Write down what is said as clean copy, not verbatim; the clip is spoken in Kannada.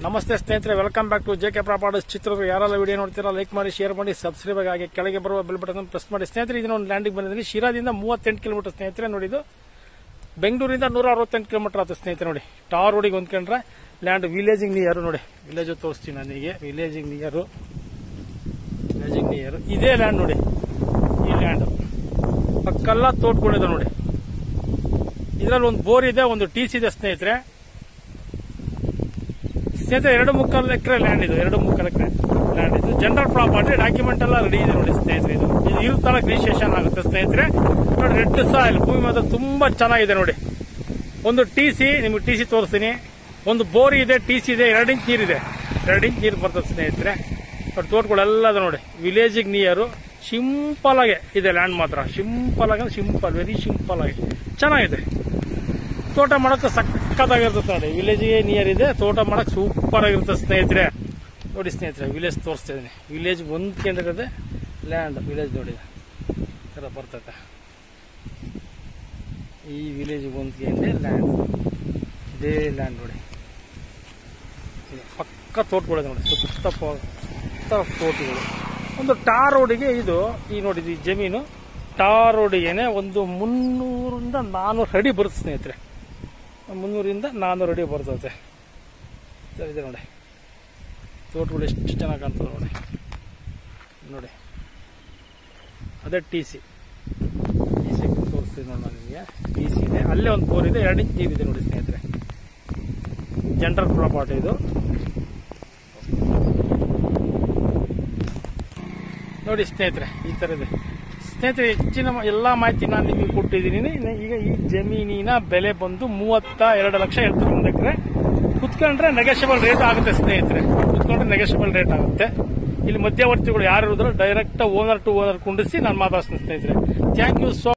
ನಮಸ್ತೆ ಸ್ನೇಹಿತರೆ, welcome back to JK Properties Chitradurga. ಯಾರೆಲ್ಲ ವಿಡಿಯೋ ನೋಡ್ತೀರಾ ಲೈಕ್ ಮಾಡಿ, ಶೇರ್ ಮಾಡಿ, ಸಬ್ಸ್ಕ್ರೈಬ್ ಆಗಿ ಕೆಳಗೆ ಬರುವ ಬೆಲ್ ಬಟನ್ ಪ್ರೆಸ್ ಮಾಡಿ. ಸ್ನೇಹಿತರೆ, ಇದನ್ನ ಒಂದು ಲ್ಯಾಂಡಿಗೆ ಬಂದಿದ್ದೀನಿ. ಶಿರಾದಿಂದ 38 ಕಿಲೋಮೀಟರ್ ಸ್ನೇಹಿತರೆ. ನೋಡಿದ್ದು ಬೆಂಗಳೂರಿಂದ 168 ಕಿಲೋಮೀಟರ್ ಆಗುತ್ತೆ ಸ್ನೇಹಿತರೆ. ನೋಡಿ, ಟಾರ್ ರೋಡಿಗೆ ಹೊಂದ್ಕೊಂಡ್ರೆ ಲ್ಯಾಂಡ್ ವಿಲೇಜಿಂಗ್ ನಿಯರ್. ನೋಡಿ, ವಿಲೇಜ್ ತೋರಿಸ್ತೀನಿ ನನಗೆ. ವಿಲೇಜಿಂಗ್ ನಿಯರ್ ಇದೇ ಲ್ಯಾಂಡ್. ನೋಡಿ, ಈ ಲ್ಯಾಂಡ್ ಪಕ್ಕೆಲ್ಲ ತೋಟಗಳಿದೆ. ನೋಡಿ, ಇದರಲ್ಲಿ ಒಂದು ಬೋರ್ ಇದೆ, ಒಂದು ಟೀಸ್ ಇದೆ ಸ್ನೇಹಿತರೆ. 2.25 ಎಕರೆ ಲ್ಯಾಂಡ್ ಇದು. 2.25 ಎಕರೆ ಲ್ಯಾಂಡ್ ಇದು. ಜನರಲ್ ಪ್ರಾಪರ್ಟಿ, ಡಾಕ್ಯುಮೆಂಟ್ ಎಲ್ಲ ರೆಡಿ ಇದೆ. ನೋಡಿ ಸ್ನೇಹಿತರೆ, ಇದು ಇರುತ್ತಲ್ಲ ರಿಜಿಸ್ಟ್ರೇಷನ್ ಆಗುತ್ತೆ ಸ್ನೇಹಿತರೆ. ನೋಡಿ, ರೆಡ್ ಸಾಯಿಲ್ ಭೂಮಿ ಮಾತ್ರ ತುಂಬಾ ಚೆನ್ನಾಗಿದೆ. ನೋಡಿ, ಒಂದು ಟಿಸಿ ನಿಮ್ಗೆ ಟಿಸಿ ತೋರಿಸ್ತೀನಿ. ಒಂದು ಬೋರ್ ಇದೆ, ಟಿಸಿ ಇದೆ, 2 ಇಂಚ್ ನೀರಿದೆ. 2 ಇಂಚ್ ನೀರು ಬರ್ತದೆ ಸ್ನೇಹಿತರೆ. ನೋಡಿ, ತೋಟಗಳೆಲ್ಲ ಇದೆ. ನೋಡಿ, ವಿಲೇಜಿಗೆ ನಿಯರು. ಸಿಂಪಲ್ ಆಗಿ ಇದೆ ಲ್ಯಾಂಡ್ ಮಾತ್ರ. ಸಿಂಪಲ್ ಆಗಿ, ವೆರಿ ಸಿಂಪಲ್ ಆಗಿ ಚೆನ್ನಾಗಿದೆ. ತೋಟ ಮಾಡಕ್ಕೆ ಸಕ್ಕತ್ತಾಗಿರ್ತದೆ. ನೋಡಿ, ವಿಲೇಜ್ಗೆ ನಿಯರ್ ಇದೆ. ತೋಟ ಮಾಡಕ್ಕೆ ಸೂಪರ್ ಆಗಿರುತ್ತೆ ಸ್ನೇಹಿತರೆ. ನೋಡಿ ಸ್ನೇಹಿತರೆ, ವಿಲೇಜ್ ತೋರಿಸ್ತಾ ಇದ್ದೀನಿ. Village ಹೊಂದ್ಕೊಂಡಿರೋದೆ land. ವಿಲೇಜ್ ನೋಡಿ ಥರ ಬರ್ತದೆ. ಈ ವಿಲೇಜ್ ಹೊಂದ್ಕೊಂಡೆ ಲ್ಯಾಂಡ್. ಇದೇ ಲ್ಯಾಂಡ್. ನೋಡಿ, ಪಕ್ಕ ತೋಟಗಳಿದೆ. ನೋಡಿ, ಸುತ್ತ ತೋಟಗಳು. ಒಂದು ಟಾರ್ ರೋಡಿಗೆ ಇದು. ಈ ನೋಡಿ, ಈ ಜಮೀನು ಟಾರ್ ರೋಡಿಗೆನೆ ಒಂದು 300ರಿಂದ 400 ಅಡಿ ಬರುತ್ತೆ ಸ್ನೇಹಿತರೆ. 300ರಿಂದ 400 ಅಡಿ ಬರ್ತದೆ. ಇದೆ ನೋಡಿ, ತೋಟಗಳು ಎಷ್ಟು ಚೆನ್ನಾಗಿ ಕಾಣ್ತದೆ. ನೋಡಿ, ನೋಡಿ, ಅದೇ ಟಿ ಸಿ ತೋರಿಸ್ತೀನಿ ನೋಡಿ ನಾನು ನಿಮಗೆ. ಟಿ ಸಿ ಇದೆ, ಅಲ್ಲೇ ಒಂದು ಬೋರ್ ಇದೆ, 2 ಇಂಚ್ ನೀರಿದೆ. ನೋಡಿ ಸ್ನೇಹಿತರೆ, ಜನರಲ್ ಪ್ರಾಪರ್ಟಿ ಇದು. ನೋಡಿ ಸ್ನೇಹಿತರೆ, ಈ ತರ ಇದೆ ಸ್ನೇಹಿತರೆ. ಹೆಚ್ಚಿನ ಎಲ್ಲಾ ಮಾಹಿತಿ ನಾನು ನಿಮಗೆ ಕೊಟ್ಟಿದ್ದೀನಿ. ಈಗ ಈ ಜಮೀನಿನ ಬೆಲೆ ಬಂದು 32 ಲಕ್ಷ ಹೇಳ್ತಾರೆ. 1 ಎಕರೆ ಕುತ್ಕೊಂಡ್ರೆ ನೆಗೋಷಿಯಬಲ್ ರೇಟ್ ಆಗುತ್ತೆ ಸ್ನೇಹಿತರೆ. ಇಲ್ಲಿ ಮಧ್ಯವರ್ತಿಗಳು ಯಾರು ಇರೋದ್ರ ಡೈರೆಕ್ಟ್ ಓನರ್ ಟು ಓನರ್ ಕುಂಡಿಸಿ ನಾನು ಮಾತಾಡ್ತೀನಿ ಸ್ನೇಹಿತರೆ. Thank you so